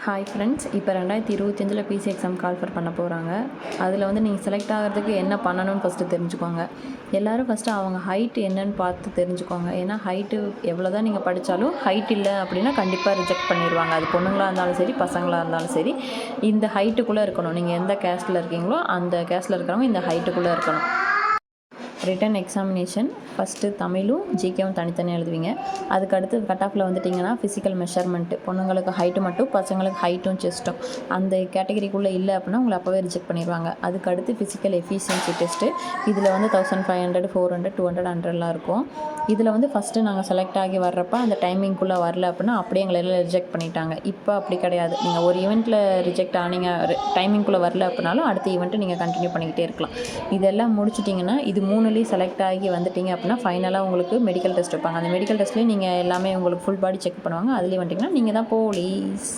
Hi friends, இப்போ 2025 PC exam call for பண்ண போகிறாங்க. அதில் நீங்கள் செலக்ட் ஆகிறதுக்கு என்ன பண்ணணும்னு ஃபஸ்ட்டு தெரிஞ்சுக்கோங்க. எல்லோரும் ஃபஸ்ட்டு அவங்க ஹைட் என்னன்னு பார்த்து தெரிஞ்சுக்கோங்க. ஏன்னா ஹைட்டு எவ்வளோ தான் நீங்கள் படித்தாலும் ஹைட் இல்லை அப்படின்னா கண்டிப்பாக ரிஜெக்ட் பண்ணிடுவாங்க. அது பொண்ணுங்களாக இருந்தாலும் சரி, பசங்களாக இருந்தாலும் சரி, இந்த ஹைட்டுக்குள்ளே இருக்கணும். நீங்கள் எந்த கேஸ்ட்டில் இருக்கீங்களோ அந்த கேஸ்ட்டில் இருக்கிறவங்க இந்த ஹைட்டுக்குள்ளே இருக்கணும். ரிட்டன் எக்ஸாமினேஷன் ஃபஸ்ட்டு தமிழும் ஜிகேவும் தனித்தனியாக எழுதுவீங்க. அதுக்கடுத்து கட் ஆஃபில் வந்துட்டிங்கன்னா ஃபிசிக்கல் மெஷர்மெண்ட்டு, பொண்ணுங்களுக்கு ஹைட்டு மட்டும், பசங்களுக்கு ஹைட்டும் செஸ்ட்டும் அந்த கேட்டகரிக்குள்ளே இல்லை அப்படின்னா உங்களை அப்போவே ரிஜெக்ட் பண்ணிடுவாங்க. அதுக்கடுத்து ஃபிசிக்கல் எஃபிஷியன்சி டெஸ்ட்டு, இதில் 1500, 400, 200, 100லாம் இருக்கும். இதில் ஃபஸ்ட்டு நாங்கள் செலக்ட் ஆகி வர்றப்ப அந்த டைமிங்குள்ளே வரல அப்படின்னா அப்படியே எங்களை எல்லாம் ரிஜெக்ட் பண்ணிட்டாங்க. இப்போ அப்படி கிடையாது. நீங்கள் ஒரு ஈவெண்ட்டில் ரிஜெக்ட் ஆனீங்க, டைமிங்குள்ளே வரல அப்படின்னாலும் அடுத்த ஈவெண்ட்டு நீங்கள் கண்டினியூ பண்ணிக்கிட்டே இருக்கலாம். இதெல்லாம் முடிச்சிட்டிங்கன்னா இது 3லேயும் செலக்ட் ஆகி வந்துட்டிங்க அப்படின்னா ஃபைனலாக உங்களுக்கு மெடிக்கல் டெஸ்ட் வைப்பாங்க. அந்த மெடிக்கல் டெஸ்ட்லேயும் நீங்கள் எல்லாமே உங்களுக்கு ஃபுல் பாடி செக் பண்ணுவாங்க. அதுலேயும் வந்துட்டிங்கன்னா நீங்கள் தான் போலீஸ்.